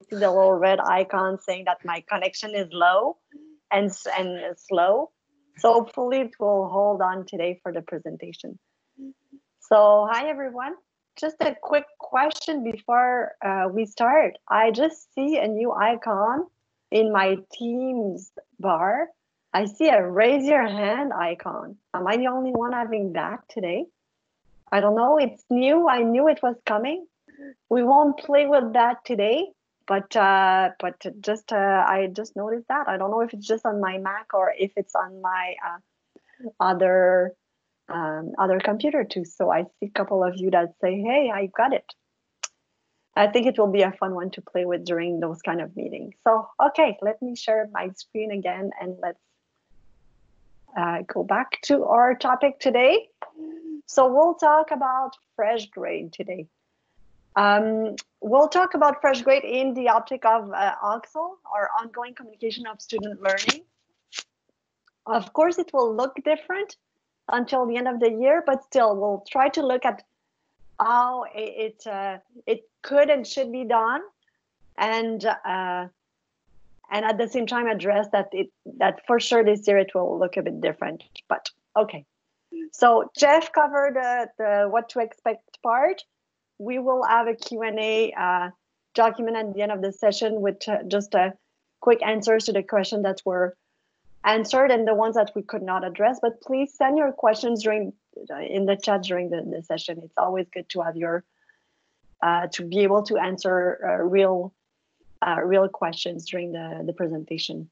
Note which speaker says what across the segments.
Speaker 1: see the little red icon saying that my connection is low and slow. So hopefully it will hold on today for the presentation. So hi everyone. Just a quick question before we start. I just see a new icon in my Teams bar. I see a raise your hand icon. Am I the only one having that today? I don't know. It's new. I knew it was coming. We won't play with that today, but I just noticed that. I don't know if it's just on my Mac or if it's on my other computer too. So I see a couple of you that say, hey, I got it. I think it will be a fun one to play with during those kind of meetings. So, okay, let me share my screen again and let's go back to our topic today. So we'll talk about FreshGrade today. We'll talk about FreshGrade in the optic of OXL, or ongoing communication of student learning. Of course, it will look different until the end of the year, but still, we'll try to look at how it could and should be done, and at the same time address that for sure this year it will look a bit different. But okay, so Jeff covered the what to expect part. We will have a Q&A document at the end of the session with just quick answers to the questions that were answered and the ones that we could not address. But please send your questions in the chat during the session. It's always good to have your to be able to answer real questions during the presentation.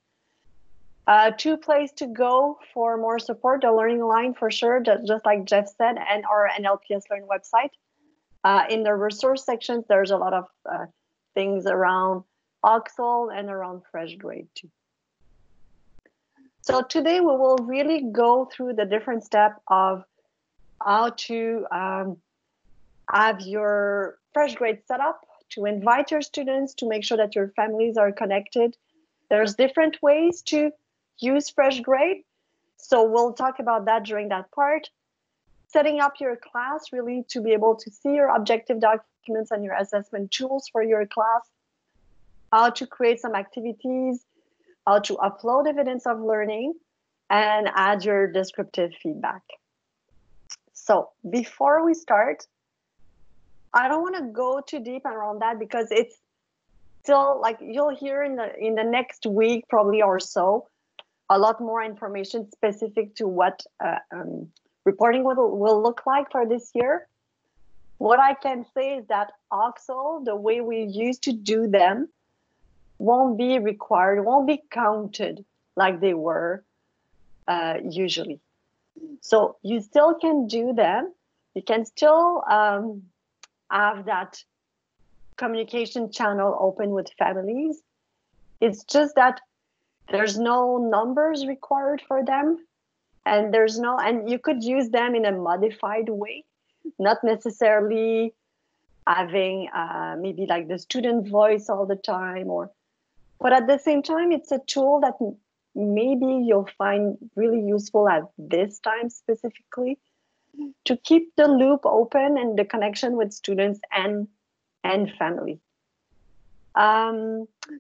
Speaker 1: 2 places to go for more support: the Learning Line for sure, just like Jeff said, and our NLPS Learn website. In the resource sections, there's a lot of things around OXL and around FreshGrade too. So today we will really go through the different steps of how to have your FreshGrade set up, to invite your students, to make sure that your families are connected. There's different ways to use FreshGrade. So we'll talk about that during that part. Setting up your class, really to be able to see your objective documents and your assessment tools for your class, how to create some activities, how to upload evidence of learning, and add your descriptive feedback. So before we start, I don't want to go too deep around that because it's still, like, you'll hear in the next week probably or so a lot more information specific to what reporting will look like for this year. What I can say is that OXL, the way we used to do them, won't be required, won't be counted like they were usually. So you still can do them. You can still have that communication channel open with families. It's just that there's no numbers required for them. And and you could use them in a modified way, not necessarily having maybe like the student voice all the time, but at the same time, it's a tool that maybe you'll find really useful at this time specifically to keep the loop open and the connection with students and family.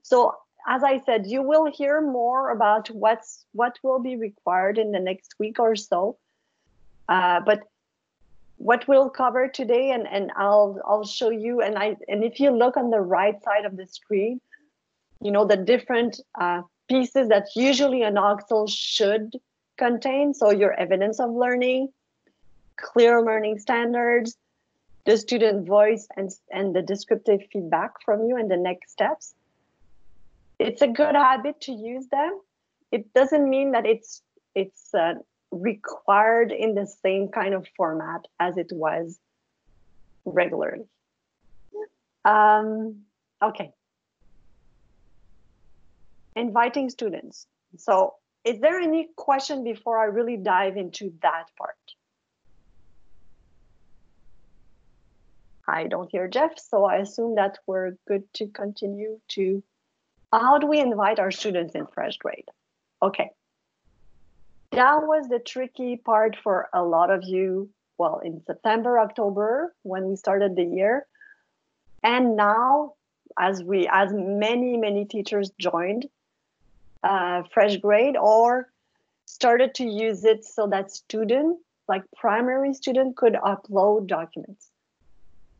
Speaker 1: So as I said, you will hear more about what will be required in the next week or so. But what we'll cover today, and I'll show you, and if you look on the right side of the screen, you know, the different pieces that usually an OXL should contain. So your evidence of learning, clear learning standards, the student voice, and the descriptive feedback from you and the next steps. It's a good habit to use them. It doesn't mean that it's required in the same kind of format as it was regularly. Okay. Inviting students. So is there any question before I really dive into that part? I don't hear Jeff, so I assume that we're good to continue to. How do we invite our students in FreshGrade? Okay. That was the tricky part for a lot of you, well, in September, October, when we started the year. And now as many teachers joined FreshGrade or started to use it so that students, like primary students, could upload documents.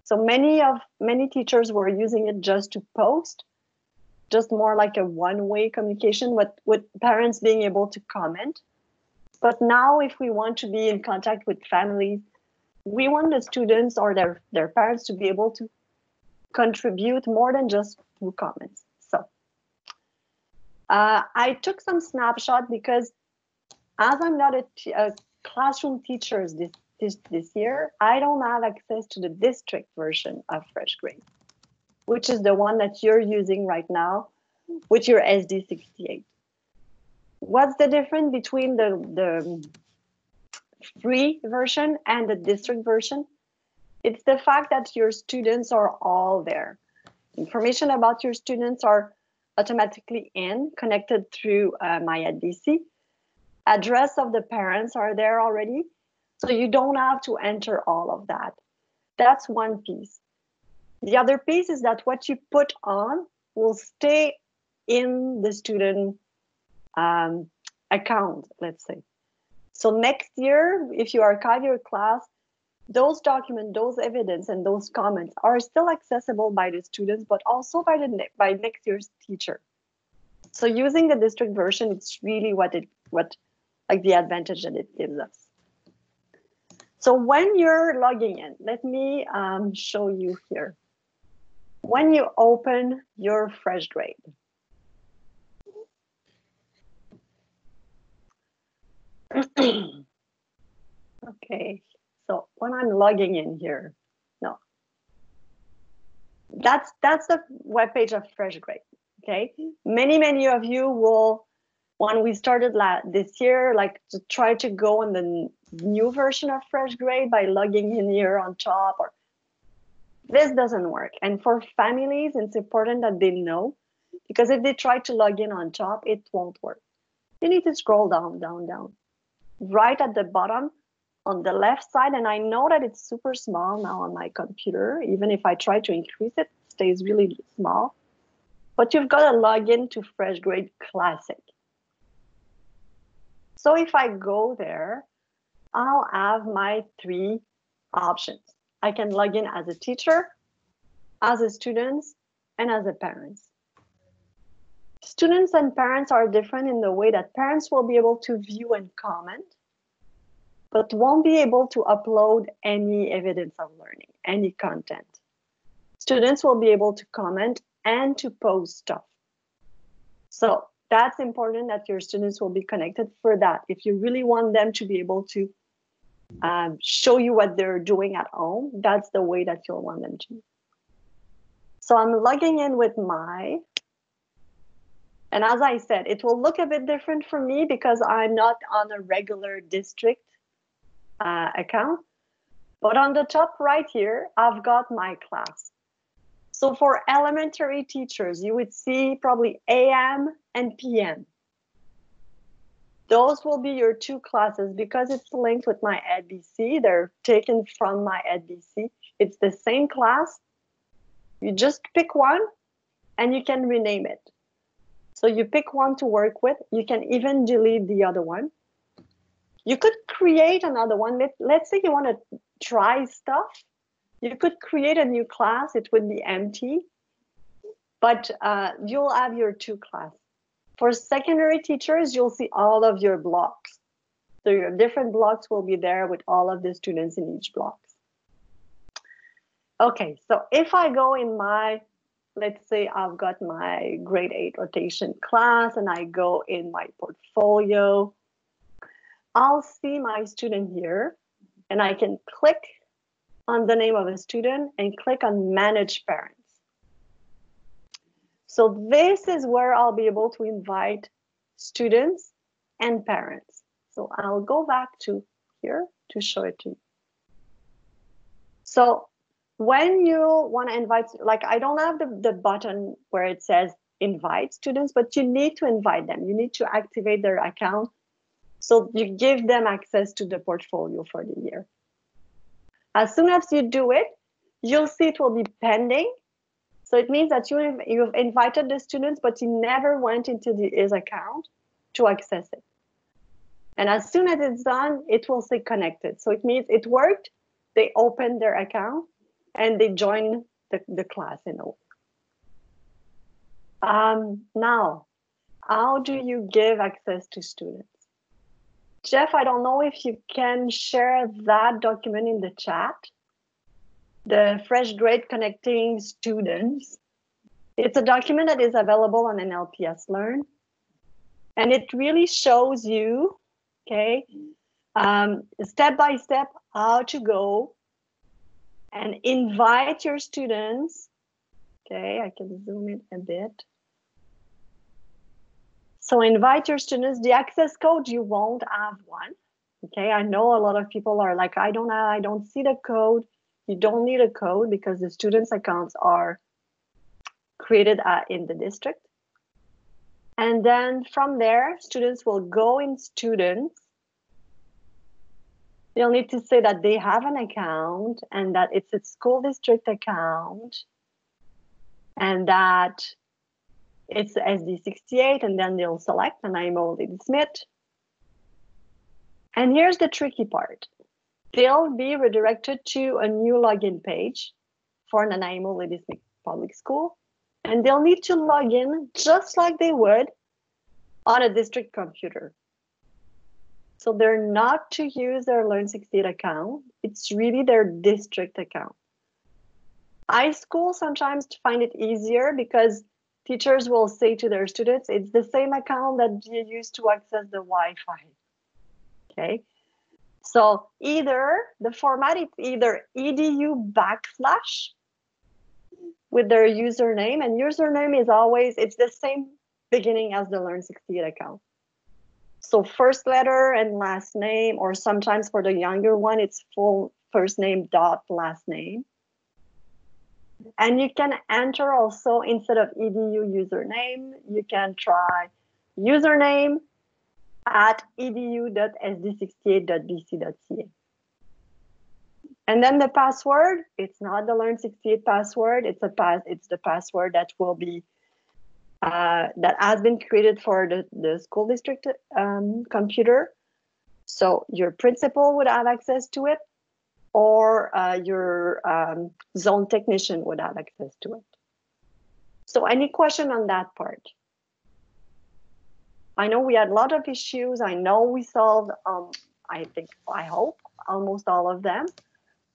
Speaker 1: So many teachers were using it just to post, just more like a one-way communication with parents being able to comment. But now if we want to be in contact with families, we want the students or their parents to be able to contribute more than just through comments. So I took some snapshot because as I'm not a classroom teacher this year, I don't have access to the district version of FreshGrade, which is the one that you're using right now with your SD68. What's the difference between the free version and the district version? It's the fact that your students are all there. Information about your students are automatically connected through my ADC. Address of the parents are there already. So you don't have to enter all of that. That's one piece. The other piece is that what you put on will stay in the student account, let's say. So next year, if you archive your class, those documents, those evidence, and those comments are still accessible by the students, but also by next year's teacher. So using the district version, it's really what the advantage that it gives us. So when you're logging in, let me show you here. When you open your FreshGrade, okay, so when I'm logging in here, no, that's the webpage of FreshGrade. Okay, many of you will, when we started this year, like to try to go on the new version of FreshGrade by logging in here on top, or this doesn't work. And for families, it's important that they know, because if they try to log in on top, it won't work. You need to scroll down. Right at the bottom on the left side, and I know that it's super small now on my computer. Even if I try to increase it, it stays really small. But you've got to log in to FreshGrade Classic. So if I go there, I'll have my 3 options. I can log in as a teacher, as a student, and as a parent. Students and parents are different in the way that parents will be able to view and comment, but won't be able to upload any evidence of learning, any content. Students will be able to comment and to post stuff. So that's important that your students will be connected for that. If you really want them to be able to show you what they're doing at home, that's the way that you'll want them to. So I'm logging in with and as I said, it will look a bit different for me because I'm not on a regular district account. But on the top right here, I've got my class. So for elementary teachers, you would see probably AM and PM. Those will be your 2 classes because it's linked with my ADC. They're taken from my ADC. It's the same class. You just pick one and you can rename it. So you pick one to work with. You can even delete the other one. You could create another one. Let's say you want to try stuff. You could create a new class. It would be empty, but you'll have your 2 classes. For secondary teachers, you'll see all of your blocks. So your different blocks will be there with all of the students in each block. Okay, so if I go in my, let's say I've got my grade 8 rotation class and I go in my portfolio, I'll see my student here and I can click on the name of a student and click on Manage Parents. So this is where I'll be able to invite students and parents. So I'll go back to here to show it to you. So when you want to invite, like I don't have the button where it says invite students, but you need to invite them. You need to activate their account. So you give them access to the portfolio for the year. As soon as you do it, you'll see it will be pending. So it means that you've invited the students, but you never went into his account to access it. And as soon as it's done, it will say connected. So it means it worked. They opened their account and they join the class in a way. Now, how do you give access to students? Jeff, I don't know if you can share that document in the chat. The FreshGrade Connecting Students. It's a document that is available on NLPS Learn. And it really shows you, okay, step by step, how to go and invite your students. Okay, I can zoom in a bit. So invite your students. The access code, you won't have one. Okay, I know a lot of people are like, I don't see the code. You don't need a code because the students' accounts are created in the district. And then from there, students will go in students. They'll need to say that they have an account and that it's a school district account and that it's SD68, and then they'll select Nanaimo Lady Smith. And here's the tricky part. They'll be redirected to a new login page for Nanaimo Lady Smith Public School. And they'll need to log in just like they would on a district computer. So they're not to use their Learn Succeed account. It's really their district account. High school sometimes find it easier because teachers will say to their students, it's the same account that you use to access the Wi-Fi. Okay. So the format is either edu / with their username, and username is always, it's the same beginning as the Learn Succeed account. So first letter and last name, or sometimes for the younger one, it's full first name dot last name. And you can enter also, instead of edu username, you can try username at edu.sd68.bc.ca. And then the password, it's not the Learn Succeed password, it's the password that will be that has been created for the school district computer. So your principal would have access to it, or your zone technician would have access to it. So any question on that part? I know we had a lot of issues. I know we solved, I hope, almost all of them.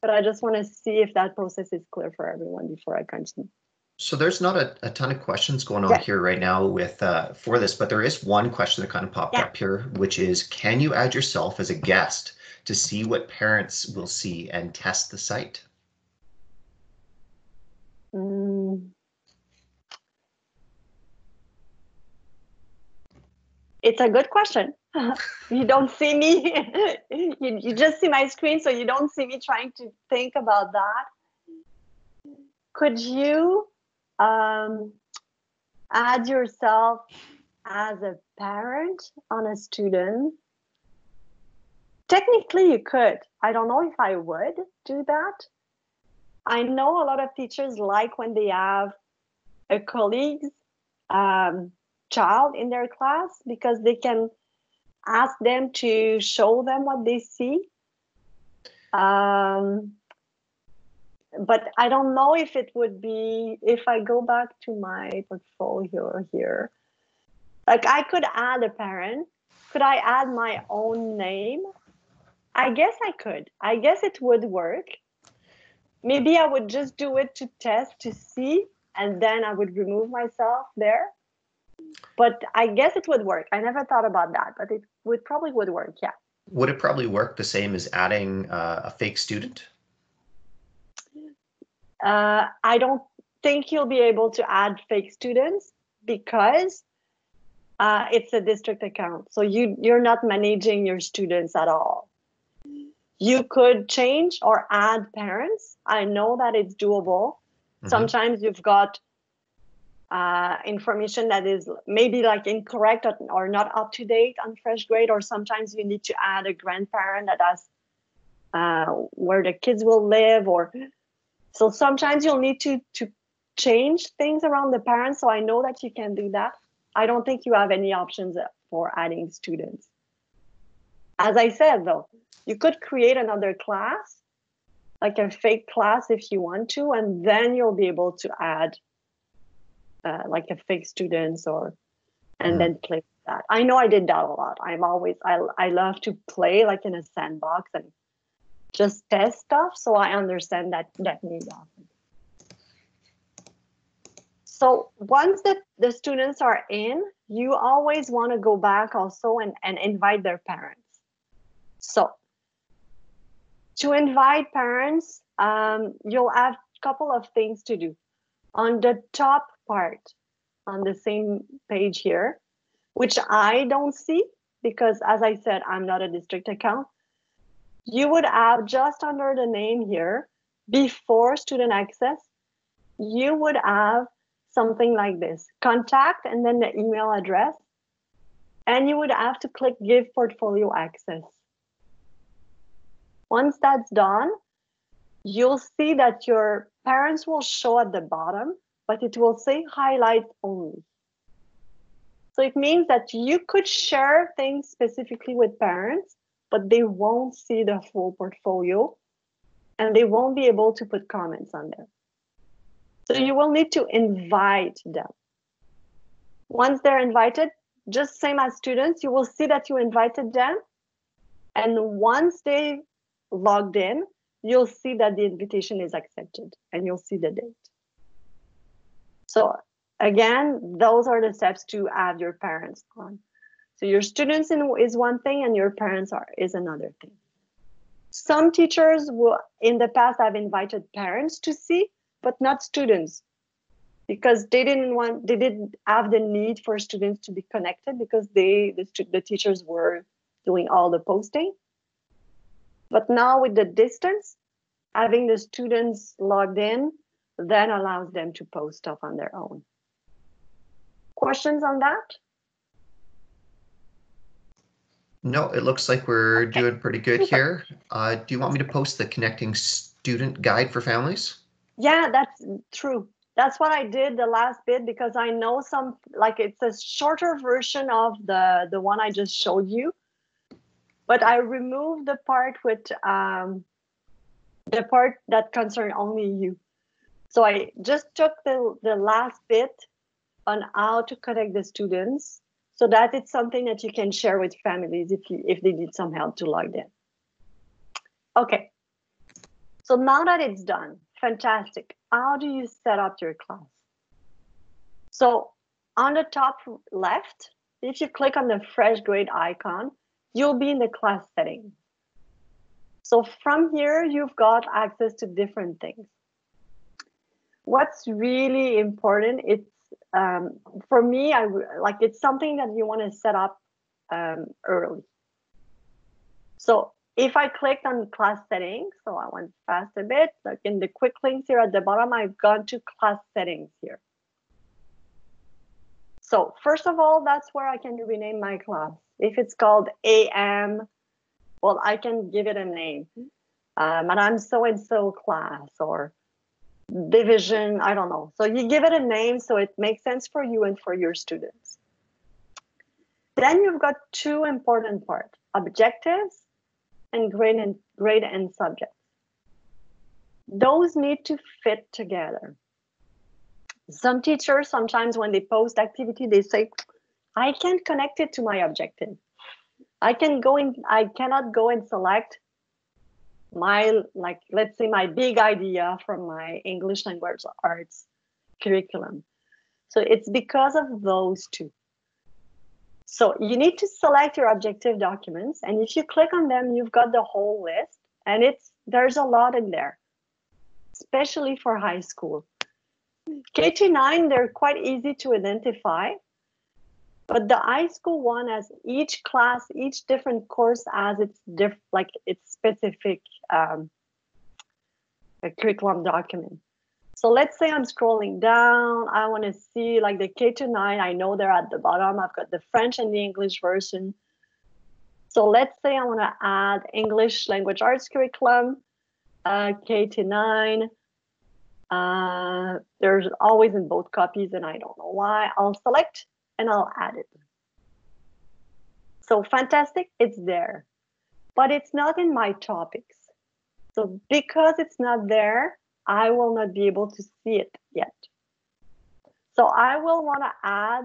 Speaker 1: But I just want to see if that process is clear for everyone before I continue.
Speaker 2: So there's not a ton of questions going on here right now with for this, but there is one question that kind of popped up here, which is, can you add yourself as a guest to see what parents will see and test the site?
Speaker 1: It's a good question. You don't see me. you just see my screen, so you don't see me trying to think about that. Could you add yourself as a parent on a student? Technically, you could. I don't know if I would do that. I know a lot of teachers like when they have a colleague's child in their class, because they can ask them to show them what they see. But I don't know if it would be, if I go back to my portfolio here, like I could add a parent. Could I add my own name? I guess I could. I guess it would work. Maybe I would just do it to test, to see, and then I would remove myself there. But I guess it would work. I never thought about that, but it probably would work, yeah.
Speaker 2: Would it probably work the same as adding a fake student?
Speaker 1: I don't think you'll be able to add fake students because it's a district account. So you're not managing your students at all. You could change or add parents. I know that it's doable. Sometimes you've got information that is maybe like incorrect or not up to date on FreshGrade, or sometimes you need to add a grandparent that has where the kids will live, or so sometimes you'll need to change things around the parents. So I know that you can do that. I don't think you have any options for adding students. As I said, though, you could create another class, like a fake class if you want to, and then you'll be able to add like a fake students and then play with that. I know I did that a lot. I love to play like in a sandbox and just test stuff. So I understand that need often. So once the students are in, you always want to go back also and invite their parents. So to invite parents, you'll have a couple of things to do. On the top part, on the same page here, which I don't see because, as I said, I'm not a district account, you would have just under the name here, before student access, you would have something like this, contact and then the email address, and you would have to click give portfolio access. Once that's done, you'll see that your parents will show at the bottom, but it will say highlight only. So it means that you could share things specifically with parents, but they won't see the full portfolio and they won't be able to put comments on there. So you will need to invite them. Once they're invited, just same as students, you will see that you invited them. And once they logged in, you'll see that the invitation is accepted and you'll see the date. So again, those are the steps to add your parents on. So your students is one thing and your parents is another thing. Some teachers will, in the past, have invited parents to see, but not students, because they didn't have the need for students to be connected because the teachers were doing all the posting. But now with the distance, having the students logged in then allows them to post stuff on their own. Questions on that?
Speaker 2: No, it looks like we're doing pretty good here. Do you want me to post the connecting student guide for families?
Speaker 1: Yeah, that's true. That's what I did the last bit because I know some, like it's a shorter version of the one I just showed you, but I removed the part with the part that concerned only you. So I just took the last bit on how to connect the students so that it's something that you can share with families if they need some help to log in. Okay, so now that it's done, fantastic. How do you set up your class? So on the top left, if you click on the FreshGrade icon, you'll be in the class settings. So from here, you've got access to different things. What's really important, it's for me, it's something that you want to set up early. So if I clicked on class settings, so I went fast a bit, like in the quick links here at the bottom, I've gone to class settings here. So first of all, that's where I can rename my class. If it's called AM, well, I can give it a name. Madame so-and-so class or division, I don't know. So you give it a name so it makes sense for you and for your students. Then you've got two important parts, objectives and grade and subjects. Those need to fit together. Some teachers, sometimes when they post activity, they say, I can't connect it to my objective. I cannot go and select my, let's say my big idea from my English language arts curriculum. So it's because of those two. So you need to select your objective documents. And if you click on them, you've got the whole list and there's a lot in there, especially for high school. K-9, they're quite easy to identify. But the high school one, has each class, each different course has its specific curriculum document. So let's say I'm scrolling down. I want to see like the K-9. I know they're at the bottom. I've got the French and the English version. So let's say I want to add English language arts curriculum, K-9. There's always in both copies, and I don't know why. I'll select and I'll add it. So fantastic, it's there, but it's not in my topics. So because it's not there, I will not be able to see it yet. So I will want to add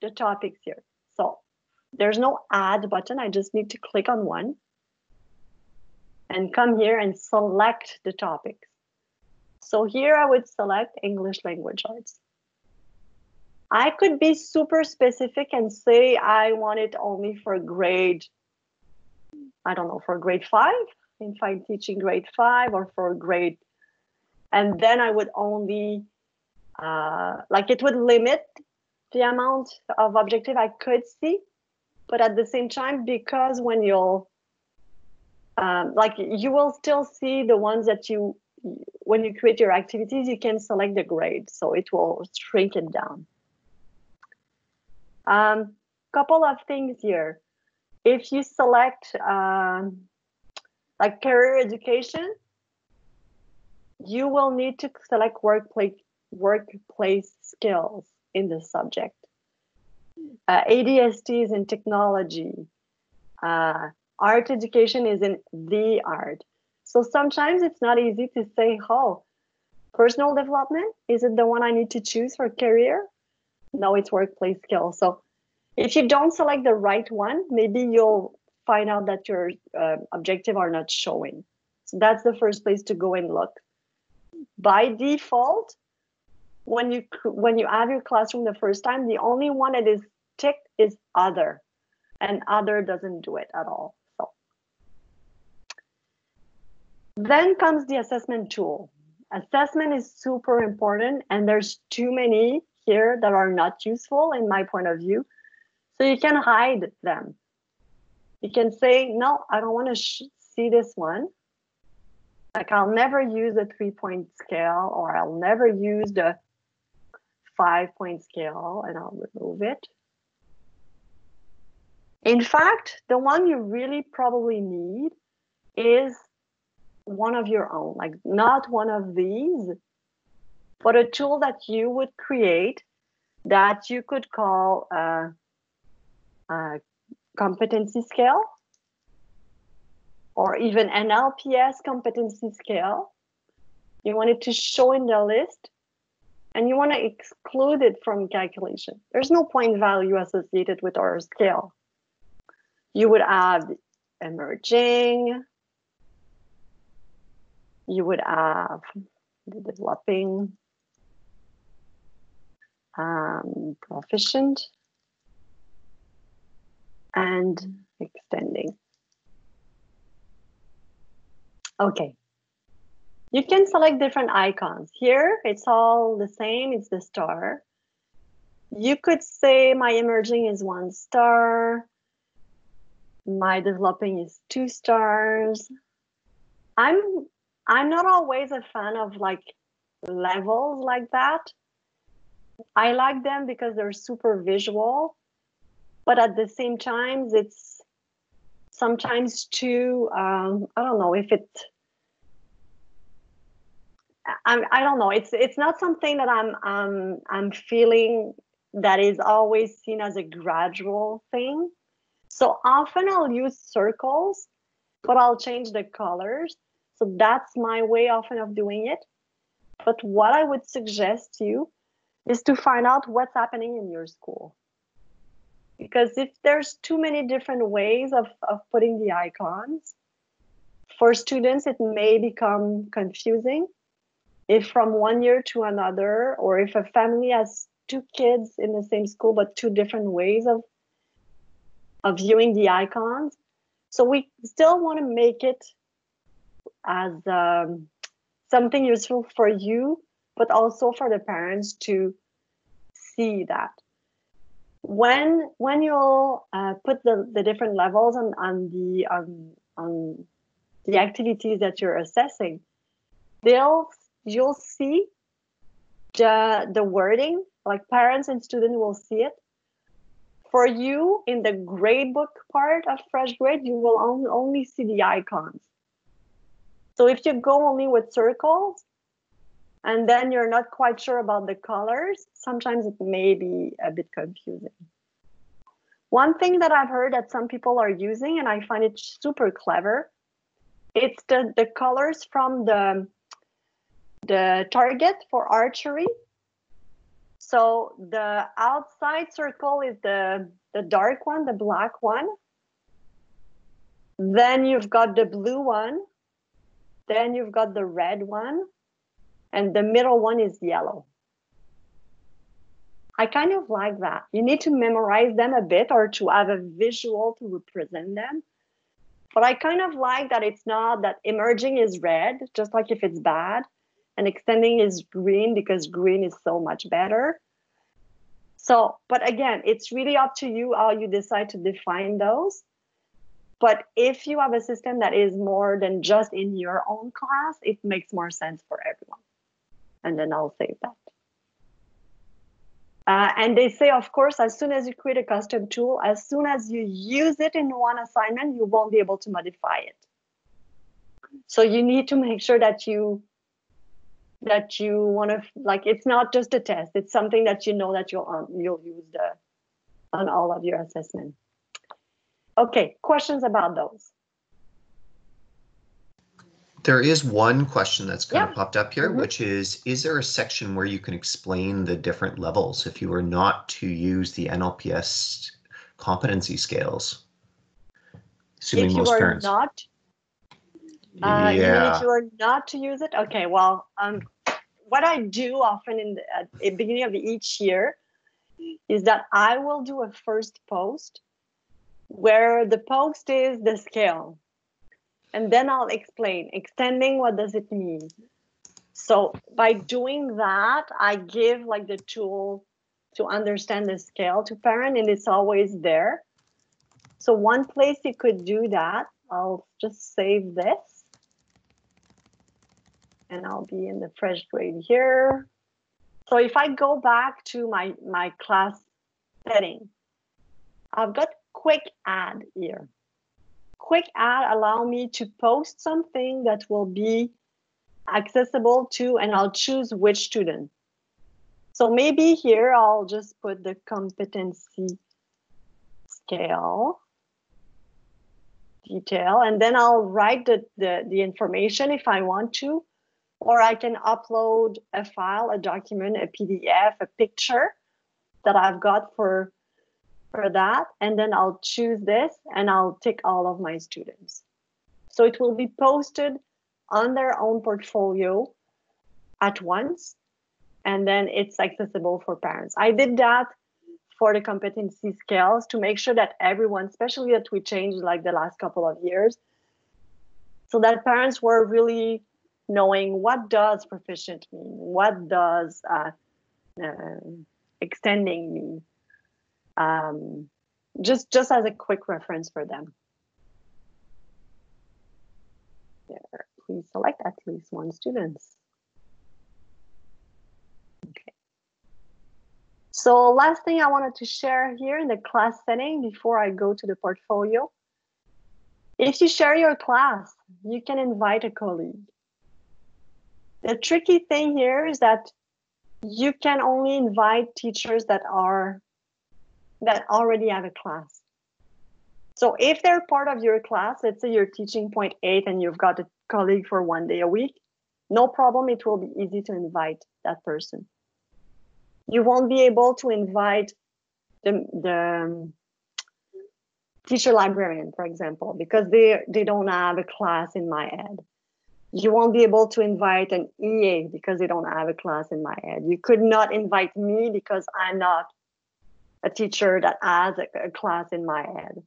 Speaker 1: the topics here. So there's no add button. I just need to click on one and come here and select the topics. So here I would select English language arts. I could be super specific and say I want it only for grade, I don't know, for grade 5, if I'm teaching grade 5, or for grade, and then I would only, like it would limit the amount of objective I could see, but at the same time, because when you'll, like you will still see the ones that you, when you create your activities, you can select the grade, so it will shrink it down. Couple of things here. If you select like career education, you will need to select workplace skills in the subject. ADST is in technology. Art education is in the art. So sometimes it's not easy to say, oh, personal development, is it the one I need to choose for career? No, it's workplace skills. So if you don't select the right one, maybe you'll find out that your objective are not showing. So that's the first place to go and look. By default, when you add your classroom the first time, the only one that is ticked is other, and other doesn't do it at all. So then comes the assessment tool. Assessment is super important, and there's too many here that are not useful in my point of view. So you can hide them. You can say, no, I don't want to see this one. Like I'll never use a 3-point scale, or I'll never use the 5-point scale, and I'll remove it. In fact, the one you really probably need is one of your own, like not one of these, but a tool that you would create that you could call competency scale, or even an LPS competency scale. You want it to show in the list, and you want to exclude it from calculation. There's no point value associated with our scale. You would add emerging, you would have the developing, proficient, and extending. Okay. You can select different icons. Here, it's all the same. It's the star. You could say my emerging is 1 star. My developing is 2 stars. I'm not always a fan of like levels like that. I like them because they're super visual, but at the same time, it's sometimes too, I don't know if it, I don't know. It's not something that I'm feeling that is always seen as a gradual thing. So often I'll use circles, but I'll change the colors. So that's my way often of doing it. But what I would suggest to you is to find out what's happening in your school. Because if there's too many different ways of putting the icons, for students, it may become confusing. If from one year to another, or if a family has 2 kids in the same school, but 2 different ways of viewing the icons. So we still want to make it as something useful for you, but also for the parents to see that. When you'll put the different levels on the activities that you're assessing, you'll see the wording, like parents and students will see it. For you, in the gradebook part of FreshGrade, you will only see the icons. So if you go only with circles, and then you're not quite sure about the colors, sometimes it may be a bit confusing. One thing that I've heard that some people are using, and I find it super clever, it's the colors from the target for archery. So the outside circle is the dark one, the black one. Then you've got the blue one. Then you've got the red one. And the middle one is yellow. I kind of like that. You need to memorize them a bit or to have a visual to represent them. But I kind of like that it's not that emerging is red, just like if it's bad, and extending is green because green is so much better. So, but again, it's really up to you how you decide to define those. But if you have a system that is more than just in your own class, it makes more sense for everyone. And then I'll save that. And they say, of course, as soon as you create a custom tool, as soon as you use it in one assignment, you won't be able to modify it. So you need to make sure that you want to, like, it's not just a test. It's something that you know that you'll use on all of your assessment. Okay, questions about those?
Speaker 2: There is one question that's kind of popped up here, which is there a section where you can explain the different levels if you were not to use the NLPS competency scales? Assuming most parents.
Speaker 1: Not, you mean if you were not to use it? Okay, well, what I do often at the beginning of each year is that I will do a first post where the post is the scale. And then I'll explain, extending, what does it mean? So by doing that, I give like the tool to understand the scale to parent, and it's always there. So one place you could do that, I'll just save this. And I'll be in the FreshGrade here. So if I go back to my class setting, I've got quick add here. Quick add allow me to post something that will be accessible to, and I'll choose which student. So maybe here I'll just put the competency scale detail, and then I'll write the information if I want to, or I can upload a file, a document, a PDF, a picture that I've got for that, and then I'll choose this and I'll tick all of my students. So it will be posted on their own portfolio at once, and then it's accessible for parents. I did that for the competency scales to make sure that everyone, especially that we changed like the last couple of years, so that parents were really knowing what does proficient mean, what does extending mean. Just as a quick reference for them. There, please select at least one student. Okay. So last thing I wanted to share here in the class setting before I go to the portfolio. If you share your class, you can invite a colleague. The tricky thing here is that you can only invite teachers that already have a class. So if they're part of your class, let's say you're teaching 0.8 and you've got a colleague for 1 day a week, no problem, it will be easy to invite that person. You won't be able to invite the teacher librarian, for example, because they don't have a class in my ed. You won't be able to invite an EA because they don't have a class in my ed. You could not invite me because I'm not a teacher that has a class in my ed.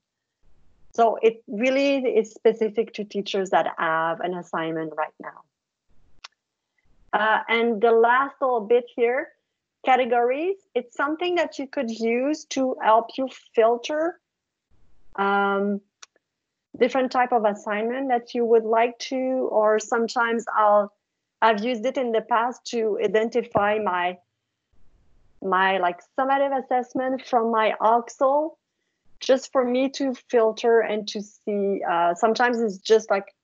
Speaker 1: So it really is specific to teachers that have an assignment right now. And the last little bit here, categories. It's something that you could use to help you filter different type of assignment that you would like to, or sometimes I've used it in the past to identify my like summative assessment from my OXL, just for me to filter and to see. Sometimes it's just like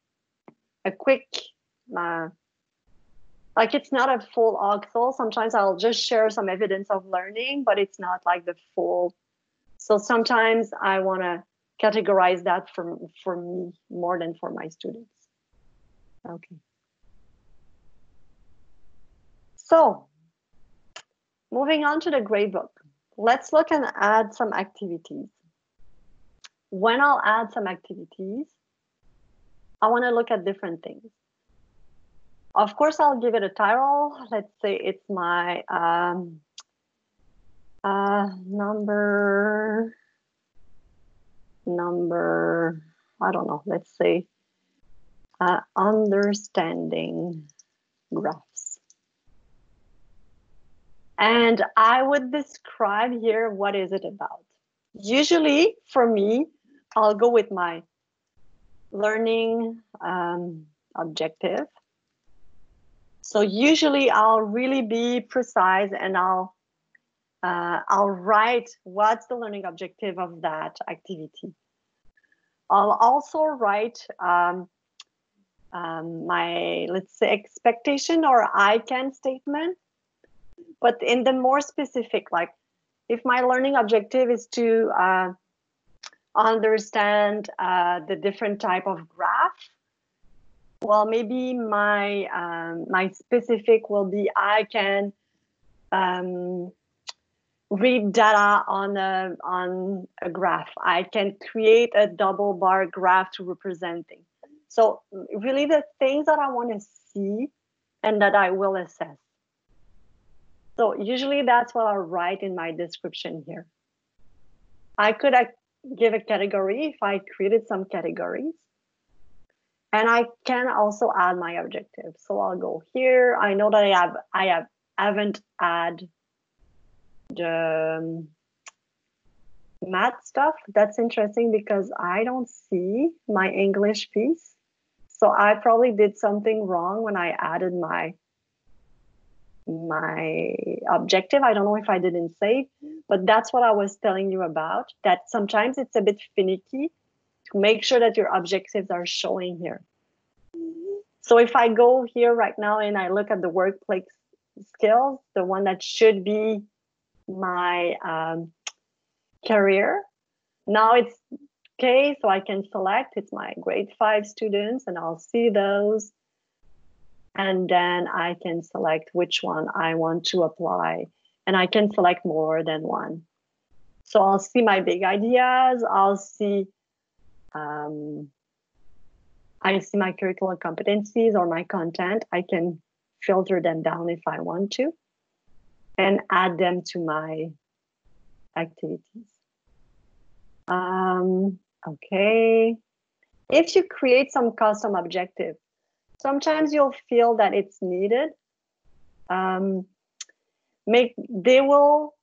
Speaker 1: a quick Like it's not a full oxel. Sometimes I'll just share some evidence of learning, but it's not like the full. So sometimes I want to categorize that for me more than for my students. Okay. So moving on to the gradebook, let's look and add some activities. When I'll add some activities, I want to look at different things. Of course, I'll give it a title. Let's say it's my number, I don't know, let's say understanding graphs. And I would describe here, what is it about? Usually for me, I'll go with my learning objective. So usually I'll really be precise and I'll write what's the learning objective of that activity. I'll also write my, let's say, expectation or I can statement, but in the more specific, like if my learning objective is to understand the different type of graph, well, maybe my my specific will be I can read data on a graph. I can create a double bar graph to represent things. So really the things that I want to see and that I will assess. So usually that's what I'll write in my description here. I could give a category if I created some categories. And I can also add my objective. So I'll go here. I know that I haven't added the math stuff. That's interesting because I don't see my English piece. So I probably did something wrong when I added my objective. I don't know if I didn't save, but that's what I was telling you about, that sometimes it's a bit finicky to make sure that your objectives are showing here. So if I go here right now and I look at the workplace skills, the one that should be my career, now it's okay, so I can select, it's my grade 5 students and I'll see those. And then I can select which one I want to apply. And I can select more than one. So I'll see my big ideas. I'll see, I see my curriculum competencies or my content. I can filter them down if I want to and add them to my activities. Okay. If you create some custom objective, sometimes you'll feel that it's needed. They will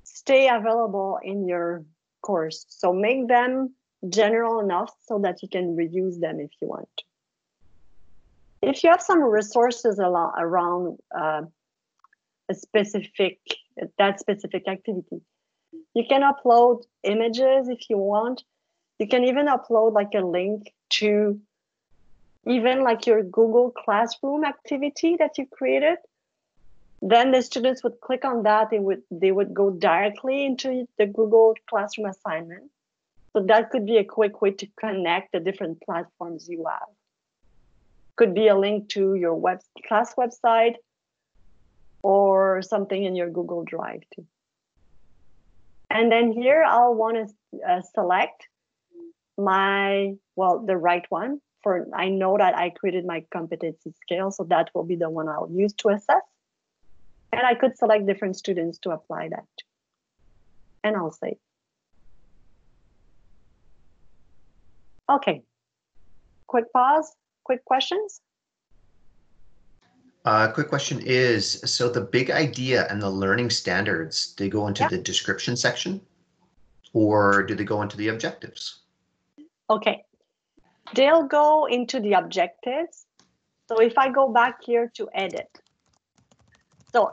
Speaker 1: stay available in your course. So make them general enough so that you can reuse them if you want. If you have some resources around that specific activity, you can upload images if you want. You can even upload like a link to even like your Google Classroom activity that you created. Then the students would click on that, they would go directly into the Google Classroom assignment. So that could be a quick way to connect the different platforms you have. Could be a link to your class website or something in your Google Drive too. And then here I'll want to select the right one. I know that I created my competency scale, so that will be the one I'll use to assess. And I could select different students to apply that to. And I'll save. Okay. Quick pause, quick questions?
Speaker 2: Quick question is, so the big idea and the learning standards, they go into the description section or do they go into the objectives?
Speaker 1: Okay. They'll go into the objectives. So if I go back here to edit, so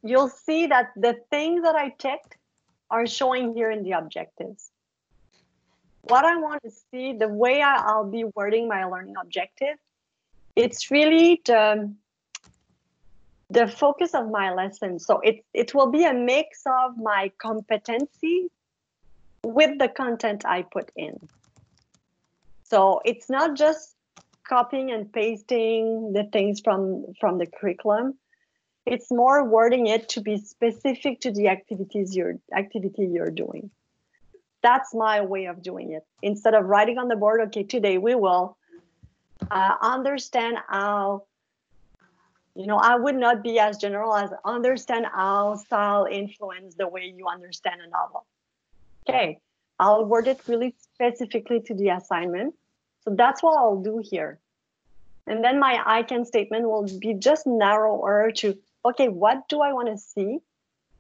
Speaker 1: you'll see that the things that I ticked are showing here in the objectives. What I want to see, the way I'll be wording my learning objective, it's really the focus of my lesson. So it will be a mix of my competency with the content I put in. So it's not just copying and pasting the things from the curriculum. It's more wording it to be specific to the activity you're doing. That's my way of doing it. Instead of writing on the board, okay, today we will understand how, I would not be as general as understand how style influence the way you understand a novel. Okay, I'll word it really specifically to the assignment. So that's what I'll do here. And then my I can statement will be just narrower to, okay, what do I want to see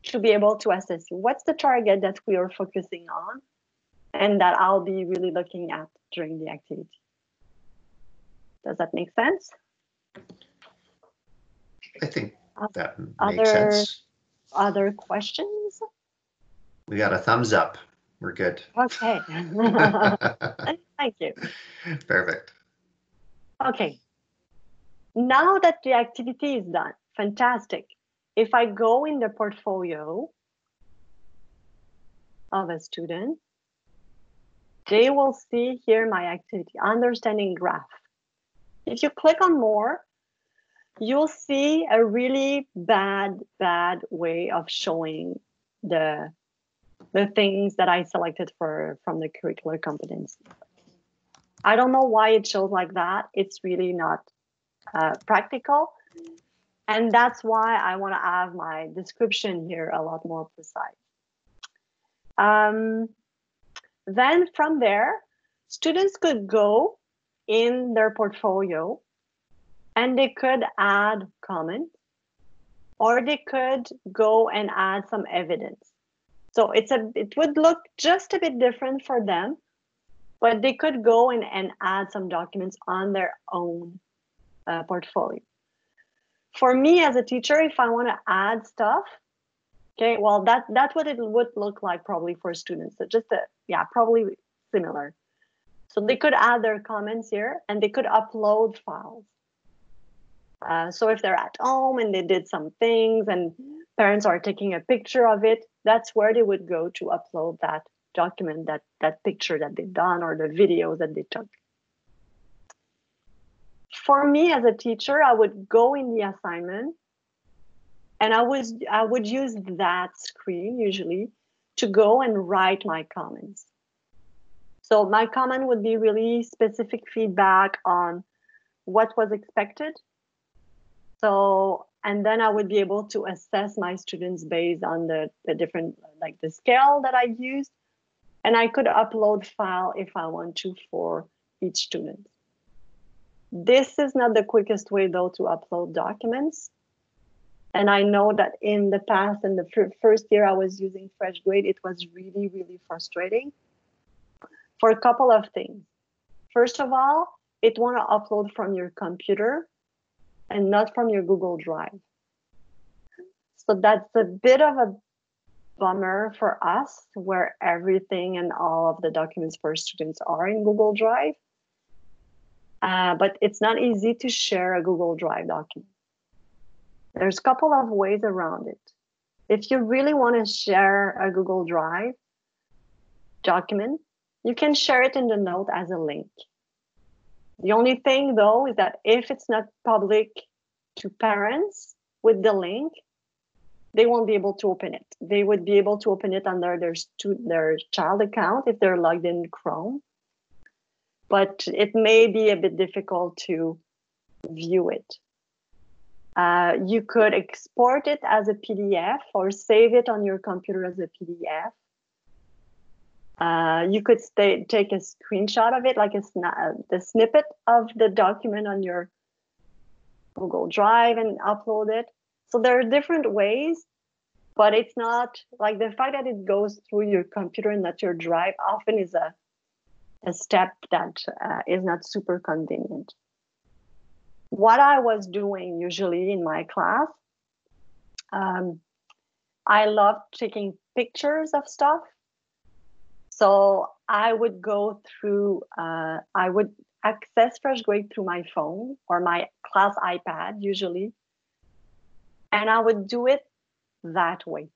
Speaker 1: to be able to assess you? What's the target that we are focusing on and that I'll be really looking at during the activity? Does that make sense?
Speaker 2: I think that makes sense.
Speaker 1: Other questions?
Speaker 2: We got a thumbs up. We're good.
Speaker 1: Okay. Thank you.
Speaker 2: Perfect.
Speaker 1: Okay. Now that the activity is done, fantastic. If I go in the portfolio of a student, they will see here my activity, understanding graph. If you click on more, you'll see a really bad way of showing the things that I selected from the curricular competency. I don't know why it shows like that. It's really not practical. And that's why I want to have my description here a lot more precise. Then from there, students could go in their portfolio and they could add comments, or they could go and add some evidence. So it would look just a bit different for them, but they could go and add some documents on their own portfolio. For me as a teacher, if I want to add stuff, okay, well, that's what it would look like probably for students. So just probably similar. So they could add their comments here and they could upload files. So if they're at home and they did some things and parents are taking a picture of it, that's where they would go to upload that document, that picture that they've done or the videos that they took. For me as a teacher, I would go in the assignment and I would use that screen usually to go and write my comments. So my comment would be really specific feedback on what was expected. So, and then I would be able to assess my students based on the different, like the scale that I used. And I could upload file if I want to for each student. This is not the quickest way though to upload documents. And I know that in the past, in the first year I was using FreshGrade, it was really, really frustrating for a couple of things. First of all, it want to upload from your computer and not from your Google Drive. So that's a bit of a bummer for us, where everything and all of the documents for students are in Google Drive. But it's not easy to share a Google Drive document. There's a couple of ways around it. If you really want to share a Google Drive document, you can share it in the note as a link. The only thing though is that if it's not public to parents with the link, they won't be able to open it. They would be able to open it under their child account if they're logged in Chrome. But it may be a bit difficult to view it. You could export it as a PDF or save it on your computer as a PDF. You could take a screenshot of it, like the snippet of the document on your Google Drive and upload it. So there are different ways, but it's not like the fact that it goes through your computer and not your drive often is a step that is not super convenient. What I was doing usually in my class, I loved taking pictures of stuff. So I would go through, I would access FreshGrade through my phone or my class iPad usually. And I would do it that way.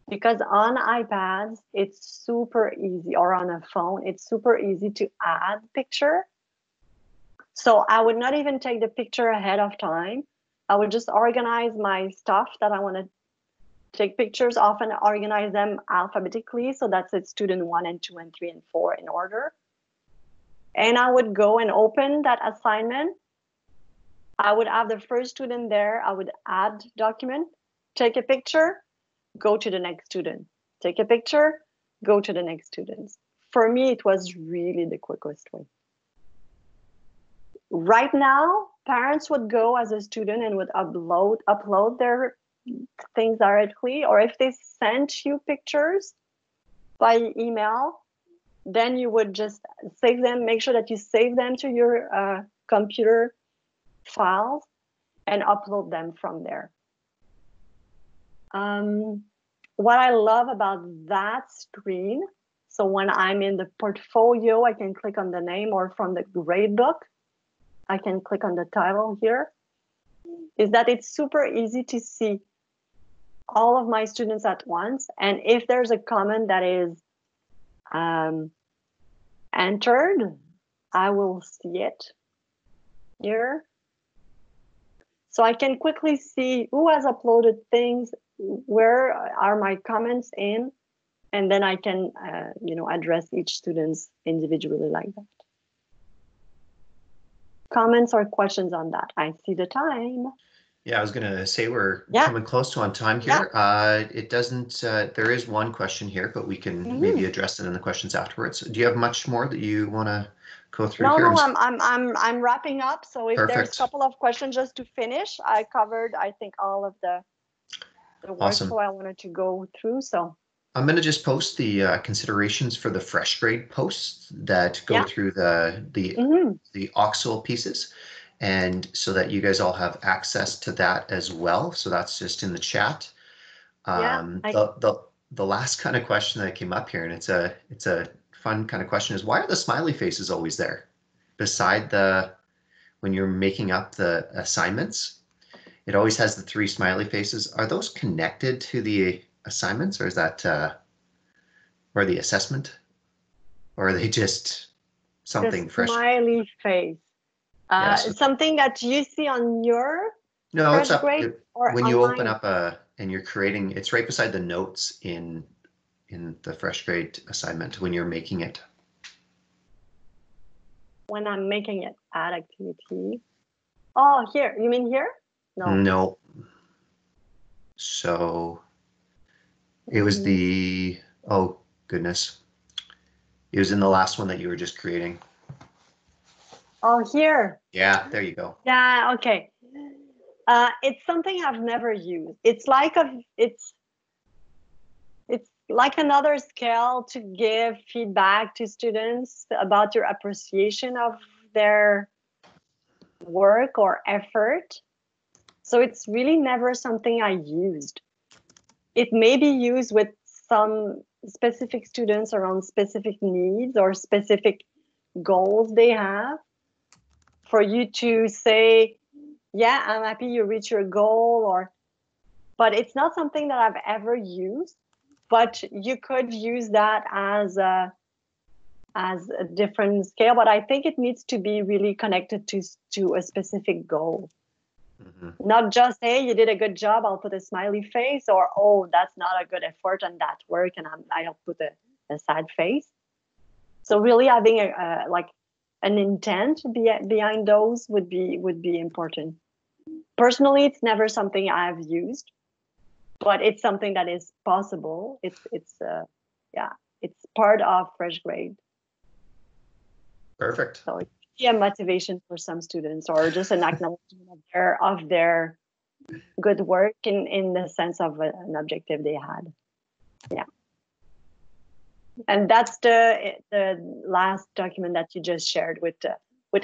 Speaker 1: Because on iPads, it's super easy, or on a phone, it's super easy to add picture. So I would not even take the picture ahead of time. I would just organize my stuff that I want to take pictures of and organize them alphabetically. So that's it, student 1 and 2 and 3 and 4 in order. And I would go and open that assignment. I would have the first student there. I would add document, take a picture, go to the next student. Take a picture, go to the next students. For me, it was really the quickest way. Right now, parents would go as a student and would upload their things directly, or if they sent you pictures by email, then you would just save them, make sure that you save them to your computer files and upload them from there. What I love about that screen, so when I'm in the portfolio, I can click on the name, or from the grade book, I can click on the title here, is that it's super easy to see all of my students at once. And if there's a comment that is entered, I will see it here. So I can quickly see who has uploaded things, where are my comments in, and then I can address each student individually like that. Comments or questions on that? I see the time.
Speaker 2: Yeah, I was going to say we're coming close to on time here. It doesn't, there is one question here, but we can maybe address it in the questions afterwards. Do you have much more that you want to go through here?
Speaker 1: No, I'm wrapping up. So if there's a couple of questions just to finish, I covered, I think, all of the workflow I wanted to go through. So
Speaker 2: I'm going to just post the considerations for the FreshGrade posts that go through the OXL pieces, and so that you guys all have access to that as well. So that's just in the chat. The last kind of question that came up here, and it's a fun kind of question, is why are the smiley faces always there beside when you're making up the assignments? It always has the 3 smiley faces. Are those connected to the assignments, or is that or the assessment, or are they just something fresh?
Speaker 1: Smiley face. Something that you see on your FreshGrade, or
Speaker 2: when you open up and you're creating, it's right beside the notes in the FreshGrade assignment when you're making it.
Speaker 1: When I'm making it, add activity. Oh, here. You mean here?
Speaker 2: No. So it was the, oh goodness. It was in the last one that you were just creating.
Speaker 1: Oh, here.
Speaker 2: Yeah, there you go.
Speaker 1: Yeah, okay. It's something I've never used. It's like another scale to give feedback to students about your appreciation of their work or effort. So it's really never something I used. It may be used with some specific students around specific needs or specific goals they have, for you to say, yeah, I'm happy you reach your goal, but it's not something that I've ever used. But you could use that as a different scale, but I think it needs to be really connected to a specific goal. Not just, hey, you did a good job, I'll put a smiley face, or, oh, that's not a good effort on that work, and I'll put a sad face. So really having an intent behind those would be important. Personally, it's never something I've used, but it's something that is possible. It's part of FreshGrade.
Speaker 2: Perfect.
Speaker 1: So it's a motivation for some students, or just an acknowledgement of their good work in the sense of an objective they had. Yeah. And that's the last document that you just shared with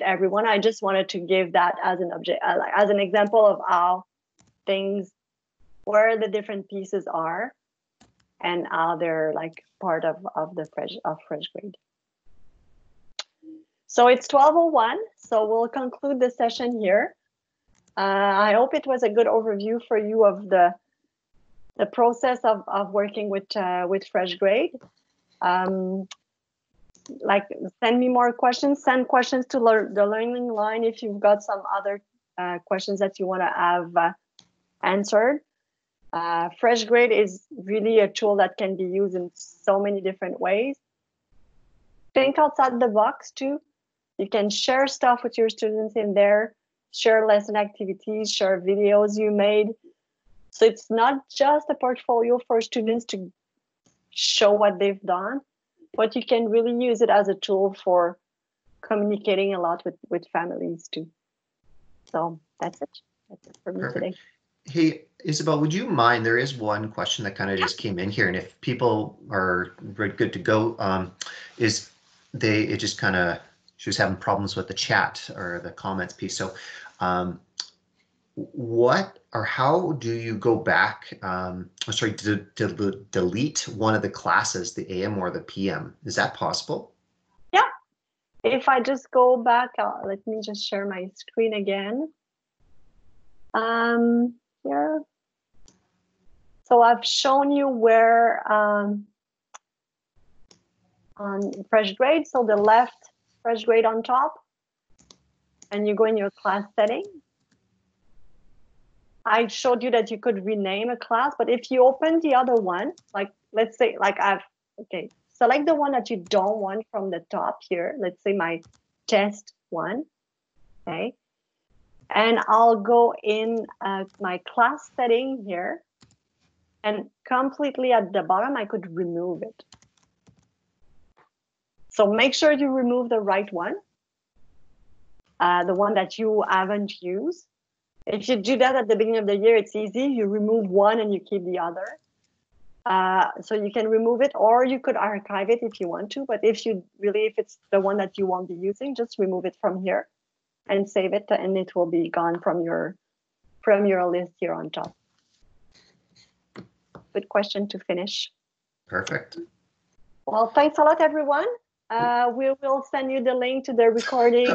Speaker 1: everyone. I just wanted to give that as an example of how things, where the different pieces are, and how they're like part of FreshGrade. So it's 12:01, so we'll conclude the session here. I hope it was a good overview for you of the process of working with FreshGrade. Like, send me more questions. Send questions to the learning line if you've got some other questions that you want to have answered. FreshGrade is really a tool that can be used in so many different ways. Think outside the box too. You can share stuff with your students in there, share lesson activities, share videos you made. So it's not just a portfolio for students to show what they've done, but you can really use it as a tool for communicating a lot with families too. So that's it. That's it for me today.
Speaker 2: Hey, Isabel, would you mind? There is one question that kind of just came in here, and if people are good to go, it just kind of, she was having problems with the chat or the comments piece. So what or how do you go back, delete one of the classes, the AM or the PM? Is that possible?
Speaker 1: Yeah. If I just go back, let me just share my screen again. Here. So I've shown you where on FreshGrade, so the left FreshGrade on top, and you go in your class setting. I showed you that you could rename a class, but if you open the other one, like let's say, select the one that you don't want from the top here. Let's say my test one, okay? And I'll go in my class setting here, and completely at the bottom, I could remove it. So make sure you remove the right one, the one that you haven't used. If you do that at the beginning of the year, it's easy. You remove one and you keep the other. So you can remove it, or you could archive it if you want to. But if it's the one that you won't be using, just remove it from here and save it, and it will be gone from your list here on top. Good question to finish.
Speaker 2: Perfect.
Speaker 1: Well, thanks a lot, everyone. We will send you the link to the recording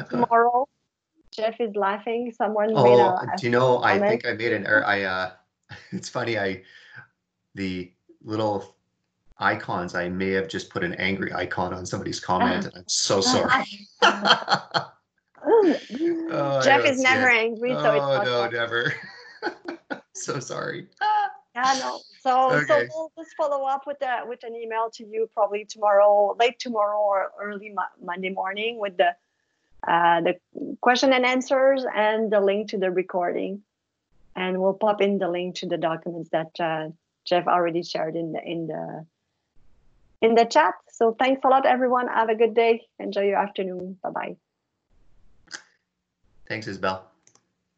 Speaker 1: tomorrow. Jeff is laughing. Someone made a
Speaker 2: do you know,
Speaker 1: comment.
Speaker 2: I think I made an error. It's funny, the little icons, I may have just put an angry icon on somebody's comment, and I'm so sorry.
Speaker 1: Jeff is never angry, so it's not
Speaker 2: no, never. So sorry.
Speaker 1: Yeah, no. So
Speaker 2: Okay.
Speaker 1: So we'll just follow up with an email to you probably tomorrow, late tomorrow or early Monday morning, with the question and answers and the link to the recording, and we'll pop in the link to the documents that Jeff already shared in the chat. So thanks a lot, everyone. Have a good day. Enjoy your afternoon. Bye-bye.
Speaker 2: Thanks, Isabel.